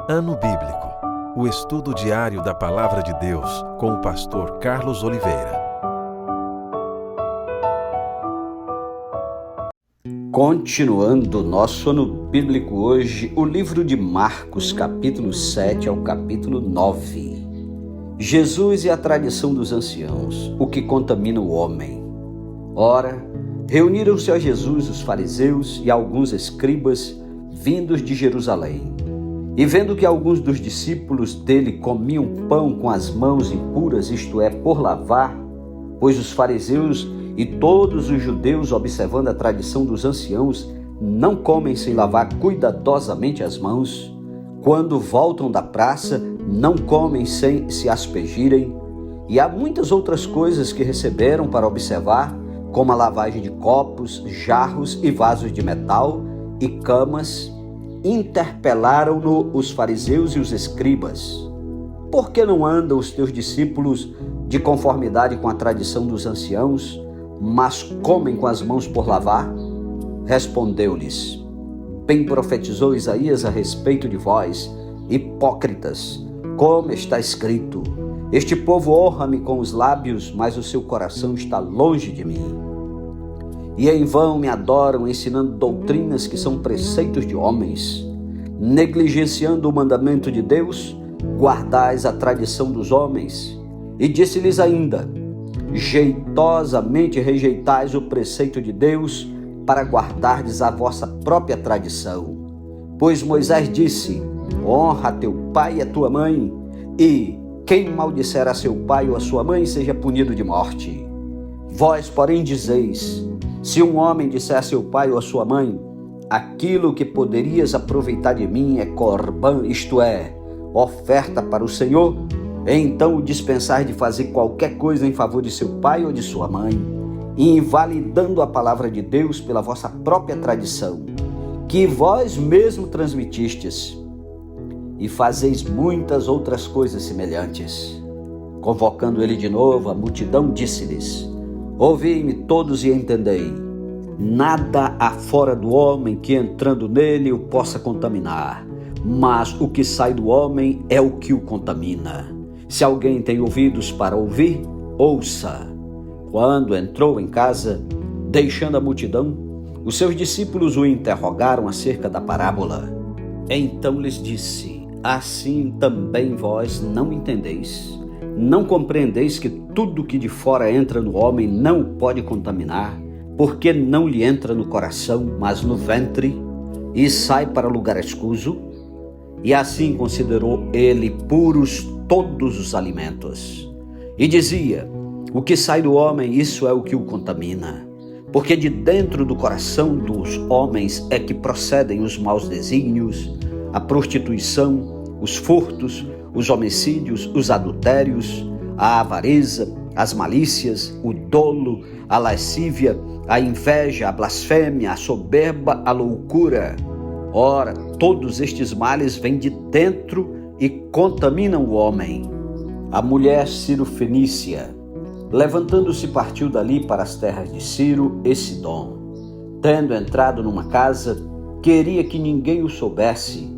Ano Bíblico, o estudo diário da Palavra de Deus com o pastor Carlos Oliveira. Continuando nosso ano bíblico hoje, o livro de Marcos, capítulo 7 ao capítulo 9. Jesus e a tradição dos anciãos, o que contamina o homem. Ora, reuniram-se a Jesus os fariseus e alguns escribas vindos de Jerusalém. E vendo que alguns dos discípulos dele comiam pão com as mãos impuras, isto é, por lavar, pois os fariseus e todos os judeus, observando a tradição dos anciãos, não comem sem lavar cuidadosamente as mãos. Quando voltam da praça, não comem sem se aspergirem. E há muitas outras coisas que receberam para observar, como a lavagem de copos, jarros e vasos de metal e camas. Interpelaram-no os fariseus e os escribas: por que não andam os teus discípulos de conformidade com a tradição dos anciãos, mas comem com as mãos por lavar? Respondeu-lhes: bem profetizou Isaías a respeito de vós, hipócritas, como está escrito: este povo honra-me com os lábios, mas o seu coração está longe de mim. E em vão me adoram, ensinando doutrinas que são preceitos de homens. Negligenciando o mandamento de Deus, guardais a tradição dos homens. E disse-lhes ainda: jeitosamente rejeitais o preceito de Deus para guardardes a vossa própria tradição. Pois Moisés disse: honra a teu pai e a tua mãe, e quem maldisser a seu pai ou a sua mãe seja punido de morte. Vós, porém, dizeis: se um homem disser a seu pai ou a sua mãe, aquilo que poderias aproveitar de mim é corbã, isto é, oferta para o Senhor, então o dispensar de fazer qualquer coisa em favor de seu pai ou de sua mãe, invalidando a palavra de Deus pela vossa própria tradição, que vós mesmo transmitistes, e fazeis muitas outras coisas semelhantes. Convocando ele de novo, a multidão disse-lhes: ouvi-me todos e entendei. Nada há fora do homem que entrando nele o possa contaminar, mas o que sai do homem é o que o contamina. Se alguém tem ouvidos para ouvir, ouça. Quando entrou em casa, deixando a multidão, os seus discípulos o interrogaram acerca da parábola. Então lhes disse: assim também vós não entendeis? Não compreendeis que tudo que de fora entra no homem não o pode contaminar, porque não lhe entra no coração, mas no ventre, e sai para lugar escuso? E assim considerou ele puros todos os alimentos. E dizia: o que sai do homem, isso é o que o contamina. Porque de dentro do coração dos homens é que procedem os maus desígnios, a prostituição, os furtos, os homicídios, os adultérios, a avareza, as malícias, o dolo, a lascívia, a inveja, a blasfêmia, a soberba, a loucura. Ora, todos estes males vêm de dentro e contaminam o homem. A mulher Ciro-fenícia, levantando-se, partiu dali para as terras de Ciro e Sidom. Tendo entrado numa casa, queria que ninguém o soubesse.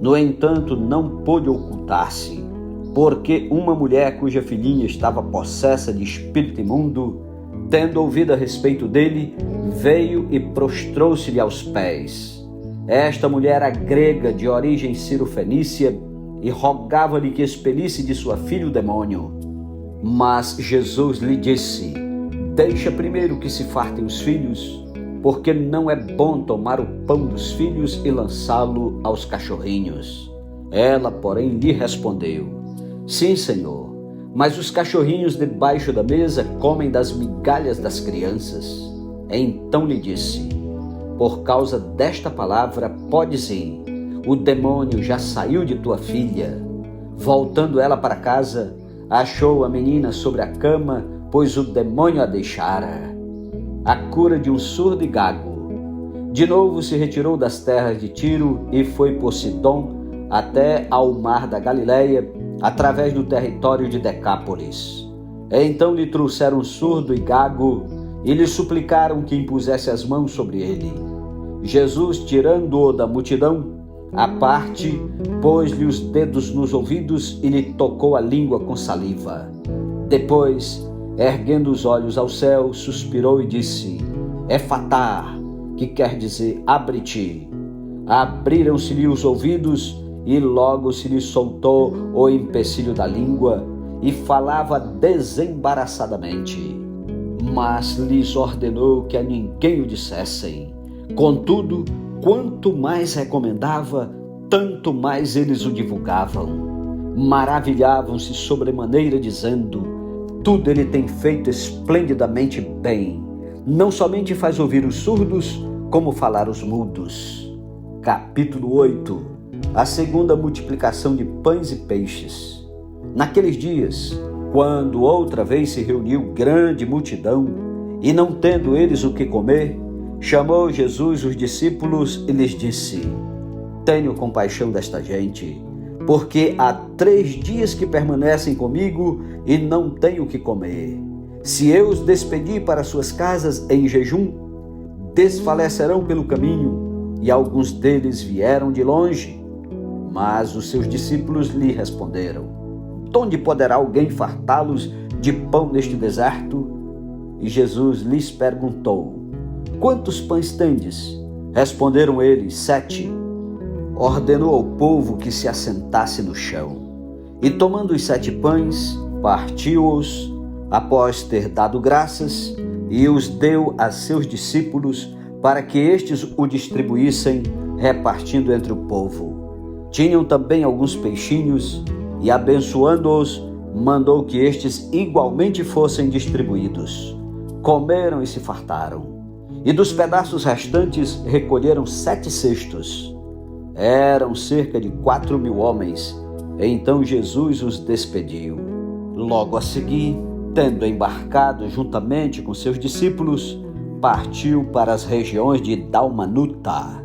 No entanto, não pôde ocultar-se, porque uma mulher cuja filhinha estava possessa de espírito imundo, tendo ouvido a respeito dele, veio e prostrou-se-lhe aos pés. Esta mulher era grega, de origem Ciro-fenícia, e rogava-lhe que expelisse de sua filha o demônio. Mas Jesus lhe disse: deixa primeiro que se fartem os filhos, porque não é bom tomar o pão dos filhos e lançá-lo aos cachorrinhos. Ela, porém, lhe respondeu: sim, Senhor, mas os cachorrinhos debaixo da mesa comem das migalhas das crianças. Então lhe disse: por causa desta palavra podes ir, o demônio já saiu de tua filha. Voltando ela para casa, achou a menina sobre a cama, pois o demônio a deixara. A cura de um surdo e gago. De novo se retirou das terras de Tiro e foi por Sidom até ao mar da Galileia, através do território de Decápolis. Então lhe trouxeram surdo e gago e lhe suplicaram que impusesse as mãos sobre ele. Jesus, tirando-o da multidão, À parte, pôs-lhe os dedos nos ouvidos e lhe tocou a língua com saliva. Depois, erguendo os olhos ao céu, suspirou e disse: Efatá, que quer dizer abre-te. Abriram-se-lhe os ouvidos e logo se lhe soltou o empecilho da língua e falava desembaraçadamente. Mas lhes ordenou que a ninguém o dissessem. Contudo, quanto mais recomendava, tanto mais eles o divulgavam. Maravilhavam-se sobremaneira, dizendo: tudo ele tem feito esplendidamente bem. Não somente faz ouvir os surdos, como falar os mudos. Capítulo 8. A segunda multiplicação de pães e peixes. Naqueles dias, quando outra vez se reuniu grande multidão, e não tendo eles o que comer, chamou Jesus os discípulos e lhes disse: tenho compaixão desta gente, porque há 3 dias que permanecem comigo e não têm o que comer. Se eu os despedir para suas casas em jejum, desfalecerão pelo caminho, e alguns deles vieram de longe. Mas os seus discípulos lhe responderam: de onde poderá alguém fartá-los de pão neste deserto? E Jesus lhes perguntou: quantos pães tendes? Responderam eles: 7. Ordenou ao povo que se assentasse no chão. E tomando os 7 pães, partiu-os, após ter dado graças, e os deu a seus discípulos, para que estes o distribuíssem, repartindo entre o povo. Tinham também alguns peixinhos, e abençoando-os, mandou que estes igualmente fossem distribuídos. Comeram e se fartaram. E dos pedaços restantes recolheram 7 cestos. Eram cerca de 4.000 homens. Então Jesus os despediu. Logo a seguir, tendo embarcado juntamente com seus discípulos, partiu para as regiões de Dalmanuta.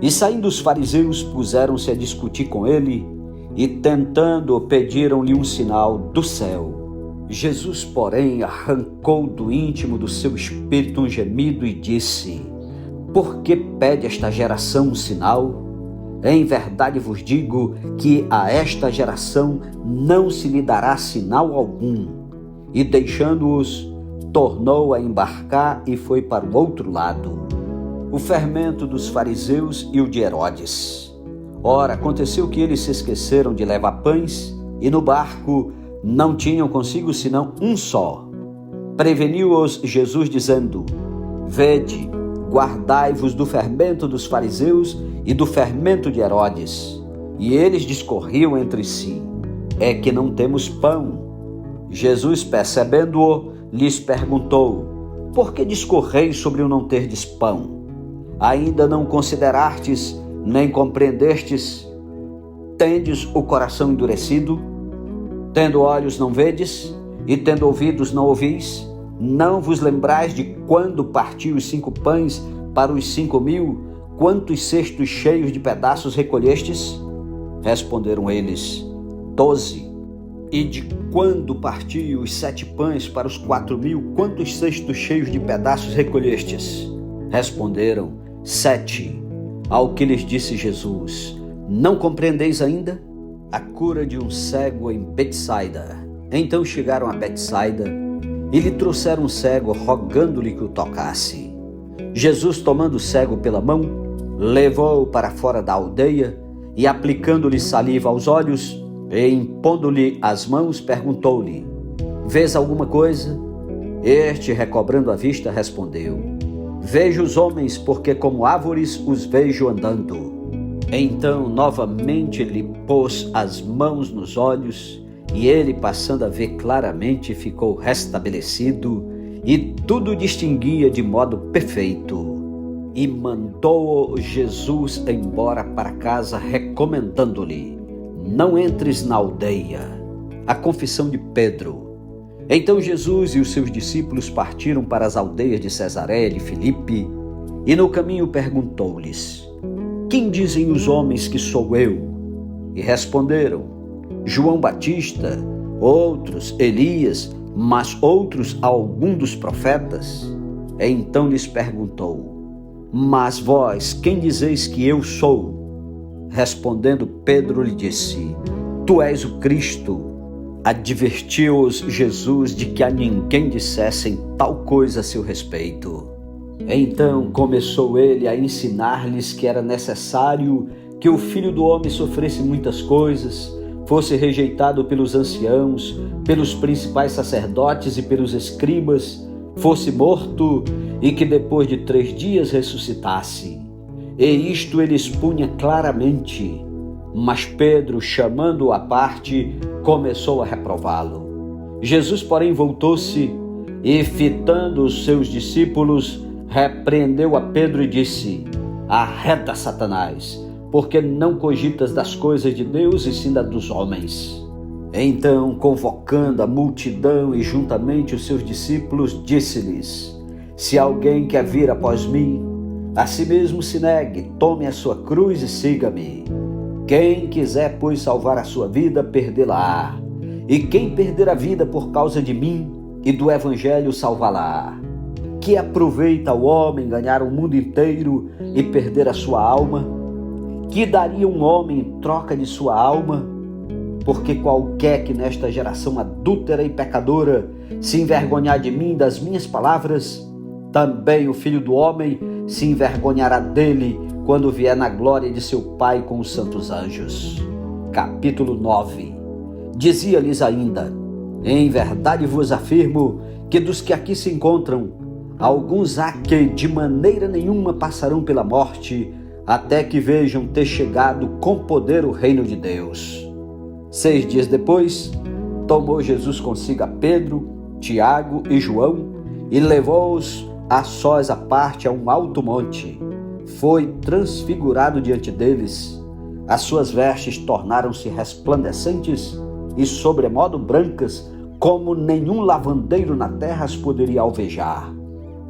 E saindo os fariseus, puseram-se a discutir com ele, e tentando, pediram-lhe um sinal do céu. Jesus, porém, arrancou do íntimo do seu espírito um gemido e disse: por que pede esta geração um sinal? Em verdade vos digo que a esta geração não se lhe dará sinal algum. E deixando-os, tornou a embarcar e foi para o outro lado. O fermento dos fariseus e o de Herodes. Ora, aconteceu que eles se esqueceram de levar pães, e no barco não tinham consigo senão um só. Preveniu-os Jesus, dizendo: vede, guardai-vos do fermento dos fariseus e do fermento de Herodes. E eles discorriam entre si: é que não temos pão. Jesus, percebendo-o, lhes perguntou: por que discorreis sobre o não terdes pão? Ainda não considerastes, nem compreendestes? Tendes o coração endurecido? Tendo olhos não vedes, e tendo ouvidos não ouvis? Não vos lembrais de quando partiu os 5 pães para os 5.000, quantos cestos cheios de pedaços recolhestes? Responderam eles: 12. E de quando partiu os 7 pães para os 4.000, quantos cestos cheios de pedaços recolhestes? Responderam: 7. Ao que lhes disse Jesus: não compreendeis ainda? A cura de um cego em Betsaida. Então chegaram a Betsaida e lhe trouxeram um cego, rogando-lhe que o tocasse. Jesus, tomando o cego pela mão, levou-o para fora da aldeia e, aplicando-lhe saliva aos olhos e impondo-lhe as mãos, perguntou-lhe: vês alguma coisa? Este, recobrando a vista, respondeu: vejo os homens, porque como árvores os vejo andando. Então novamente lhe pôs as mãos nos olhos, e ele, passando a ver claramente, ficou restabelecido e tudo distinguia de modo perfeito. E mandou Jesus embora para casa, recomendando-lhe: não entres na aldeia. A confissão de Pedro. Então Jesus e os seus discípulos partiram para as aldeias de Cesareia de Filipe, e no caminho perguntou-lhes: quem dizem os homens que sou eu? E responderam: João Batista, outros Elias, mas outros algum dos profetas. Então lhes perguntou: mas vós, quem dizeis que eu sou? Respondendo, Pedro lhe disse: Tu és o Cristo. Advertiu-os Jesus de que a ninguém dissessem tal coisa a seu respeito. Então começou ele a ensinar-lhes que era necessário que o Filho do Homem sofresse muitas coisas, fosse rejeitado pelos anciãos, pelos principais sacerdotes e pelos escribas, fosse morto e que depois de 3 dias ressuscitasse. E isto ele expunha claramente. Mas Pedro, chamando-o à parte, começou a reprová-lo. Jesus, porém, voltou-se e, fitando os seus discípulos, repreendeu a Pedro e disse: Arreda, Satanás, porque não cogitas das coisas de Deus e sim das dos homens. Então, convocando a multidão e juntamente os seus discípulos, disse-lhes: Se alguém quer vir após mim, a si mesmo se negue, tome a sua cruz e siga-me. Quem quiser, pois, salvar a sua vida, perdê-la-á. E quem perder a vida por causa de mim e do Evangelho, salvá-la-á. Que aproveita o homem ganhar o mundo inteiro e perder a sua alma? Que daria um homem em troca de sua alma? Porque qualquer que nesta geração adúltera e pecadora se envergonhar de mim e das minhas palavras, também o Filho do Homem se envergonhará dele quando vier na glória de seu Pai com os santos anjos. Capítulo 9. Dizia-lhes ainda: Em verdade vos afirmo que dos que aqui se encontram, alguns há que de maneira nenhuma passarão pela morte, até que vejam ter chegado com poder o reino de Deus. 6 dias depois, tomou Jesus consigo a Pedro, Tiago e João e levou-os a sós à parte a um alto monte. Foi transfigurado diante deles. As suas vestes tornaram-se resplandecentes e sobremodo brancas, como nenhum lavandeiro na terra as poderia alvejar.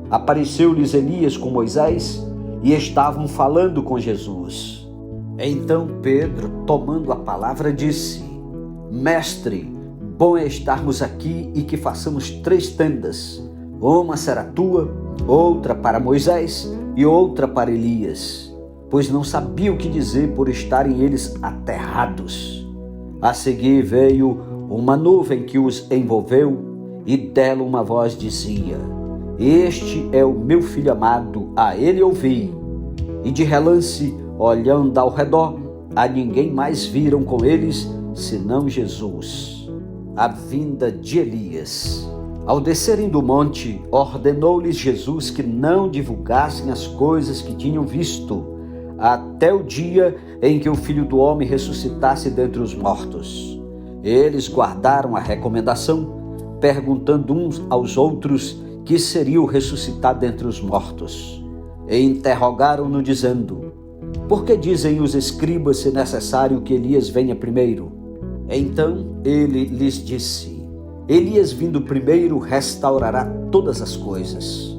Apareceu-lhes Elias com Moisés e estavam falando com Jesus. Então Pedro, tomando a palavra, disse: Mestre, bom é estarmos aqui e que façamos 3 tendas. Uma será tua, outra para Moisés e outra para Elias, pois não sabia o que dizer por estarem eles aterrados. A seguir veio uma nuvem que os envolveu e dela uma voz dizia: Este é o meu filho amado, a ele ouvi. E de relance, olhando ao redor, a ninguém mais viram com eles, senão Jesus. A vinda de Elias. Ao descerem do monte, ordenou-lhes Jesus que não divulgassem as coisas que tinham visto, até o dia em que o Filho do Homem ressuscitasse dentre os mortos. Eles guardaram a recomendação, perguntando uns aos outros que seria o ressuscitar dentre os mortos. E interrogaram-no dizendo: Por que dizem os escribas ser necessário que Elias venha primeiro? Então ele lhes disse: Elias vindo primeiro restaurará todas as coisas.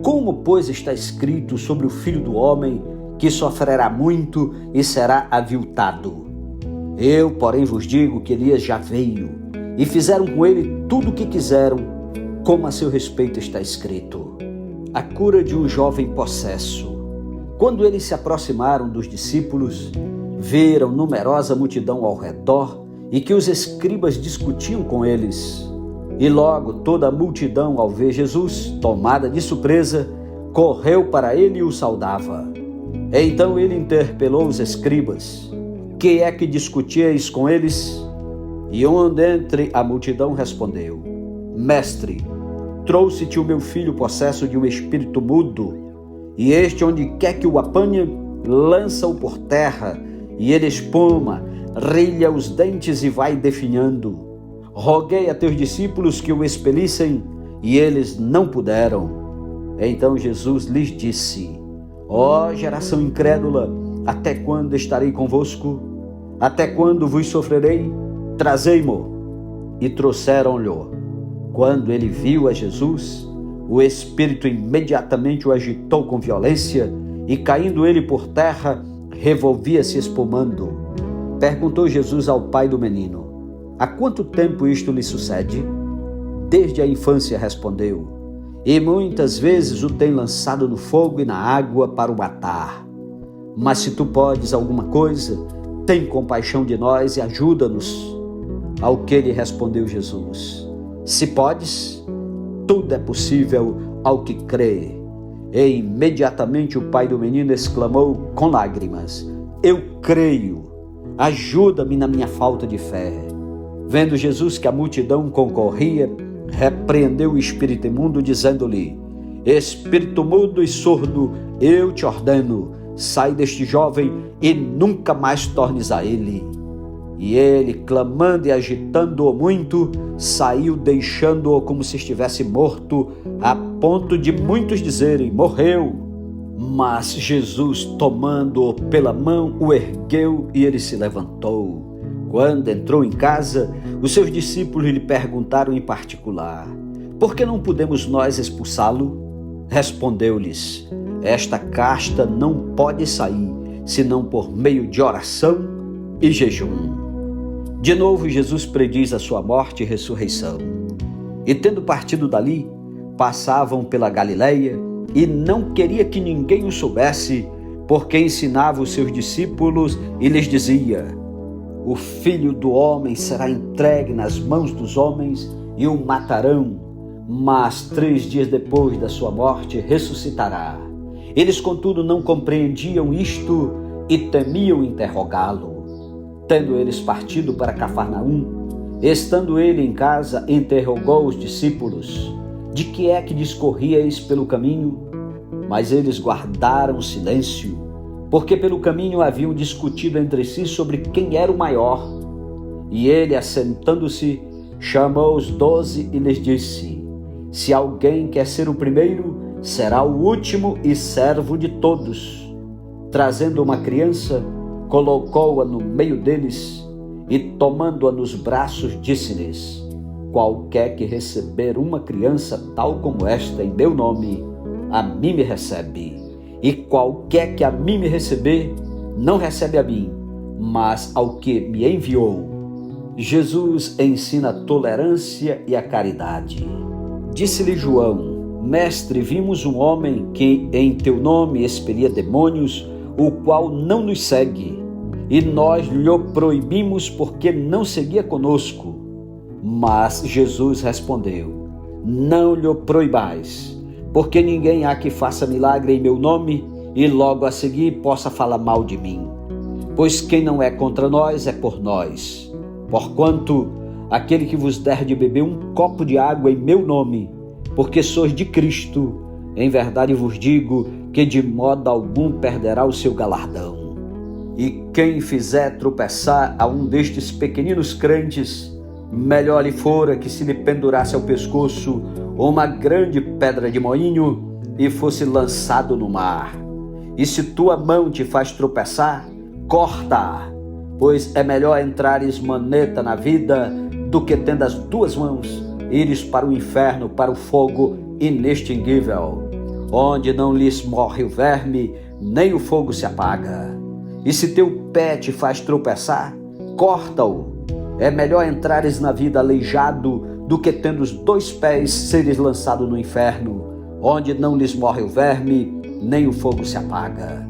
Como, pois, está escrito sobre o Filho do Homem, que sofrerá muito e será aviltado? Eu, porém, vos digo que Elias já veio, e fizeram com ele tudo o que quiseram, como a seu respeito está escrito. A cura de um jovem possesso. Quando eles se aproximaram dos discípulos, viram numerosa multidão ao redor e que os escribas discutiam com eles. E logo toda a multidão, ao ver Jesus, tomada de surpresa, correu para ele e o saudava. Então ele interpelou os escribas: Que é que discutíeis com eles? E um dentre a multidão respondeu: Mestre, trouxe-te o meu filho possesso de um espírito mudo, e este, onde quer que o apanha, lança-o por terra, e ele espuma, rilha os dentes e vai definhando. Roguei a teus discípulos que o expelissem, e eles não puderam. Então Jesus lhes disse: Ó geração incrédula, até quando estarei convosco? Até quando vos sofrerei? Trazei-mo. E trouxeram-lhe. Quando ele viu a Jesus, o espírito imediatamente o agitou com violência, e caindo ele por terra, revolvia-se espumando. Perguntou Jesus ao pai do menino: Há quanto tempo isto lhe sucede? Desde a infância, respondeu, e muitas vezes o tem lançado no fogo e na água para o matar. Mas se tu podes alguma coisa, tem compaixão de nós e ajuda-nos. Ao que lhe respondeu Jesus: se podes, tudo é possível ao que crê. E imediatamente o pai do menino exclamou com lágrimas: eu creio, ajuda-me na minha falta de fé. Vendo Jesus que a multidão concorria, repreendeu o espírito imundo, dizendo-lhe: espírito mudo e surdo, eu te ordeno, sai deste jovem e nunca mais tornes a ele. E ele, clamando e agitando-o muito, saiu, deixando-o como se estivesse morto, a ponto de muitos dizerem: morreu. Mas Jesus, tomando-o pela mão, o ergueu e ele se levantou. Quando entrou em casa, os seus discípulos lhe perguntaram em particular: por que não podemos nós expulsá-lo? Respondeu-lhes: esta casta não pode sair, senão por meio de oração e jejum. De novo, Jesus prediz a sua morte e ressurreição. E tendo partido dali, passavam pela Galileia, e não queria que ninguém o soubesse, porque ensinava os seus discípulos e lhes dizia: o Filho do Homem será entregue nas mãos dos homens e o matarão, mas 3 dias depois da sua morte ressuscitará. Eles, contudo, não compreendiam isto e temiam interrogá-lo. Tendo eles partido para Cafarnaum, estando ele em casa, interrogou os discípulos: de que é que discorríeis pelo caminho? Mas eles guardaram silêncio, porque pelo caminho haviam discutido entre si sobre quem era o maior. E ele, assentando-se, chamou os 12 e lhes disse: se alguém quer ser o primeiro, será o último e servo de todos. Trazendo uma criança, colocou-a no meio deles e, tomando-a nos braços, disse-lhes: qualquer que receber uma criança tal como esta em meu nome, a mim me recebe. E qualquer que a mim me receber, não recebe a mim, mas ao que me enviou. Jesus ensina a tolerância e a caridade. Disse-lhe João: mestre, vimos um homem que em teu nome expelia demônios, o qual não nos segue, e nós lhe proibimos porque não seguia conosco. Mas Jesus respondeu: não lhe proibais, porque ninguém há que faça milagre em meu nome e logo a seguir possa falar mal de mim. Pois quem não é contra nós é por nós. Porquanto aquele que vos der de beber um copo de água em meu nome, porque sois de Cristo, em verdade vos digo que de modo algum perderá o seu galardão. E quem fizer tropeçar a um destes pequeninos crentes, melhor lhe fora que se lhe pendurasse ao pescoço uma grande pedra de moinho e fosse lançado no mar. E se tua mão te faz tropeçar, corta-a, pois é melhor entrares maneta na vida do que tendo as 2 mãos ires para o inferno, para o fogo inextinguível, onde não lhes morre o verme, nem o fogo se apaga. E se teu pé te faz tropeçar, corta-o. É melhor entrares na vida aleijado do que tendo os 2 pés seres lançado no inferno, onde não lhes morre o verme, nem o fogo se apaga.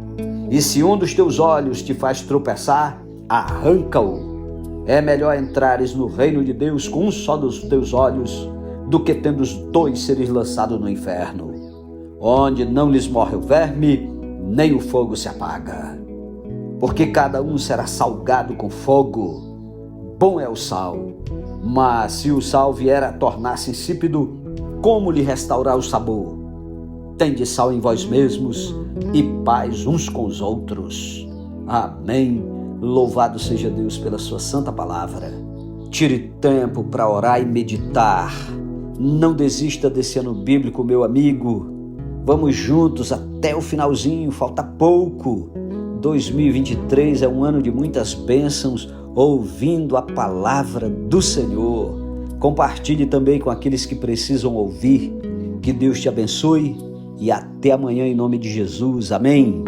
E se um dos teus olhos te faz tropeçar, arranca-o. É melhor entrares no reino de Deus com um só dos teus olhos, do que tendo os 2 seres lançados no inferno, onde não lhes morre o verme, nem o fogo se apaga. Porque cada um será salgado com fogo. Bom é o sal, mas se o sal vier a tornar-se insípido, como lhe restaurar o sabor? Tende sal em vós mesmos e paz uns com os outros. Amém. Louvado seja Deus pela sua santa palavra. Tire tempo para orar e meditar. Não desista desse ano bíblico, meu amigo. Vamos juntos até o finalzinho, falta pouco. 2023 é um ano de muitas bênçãos, ouvindo a palavra do Senhor. Compartilhe também com aqueles que precisam ouvir. Que Deus te abençoe e até amanhã em nome de Jesus. Amém.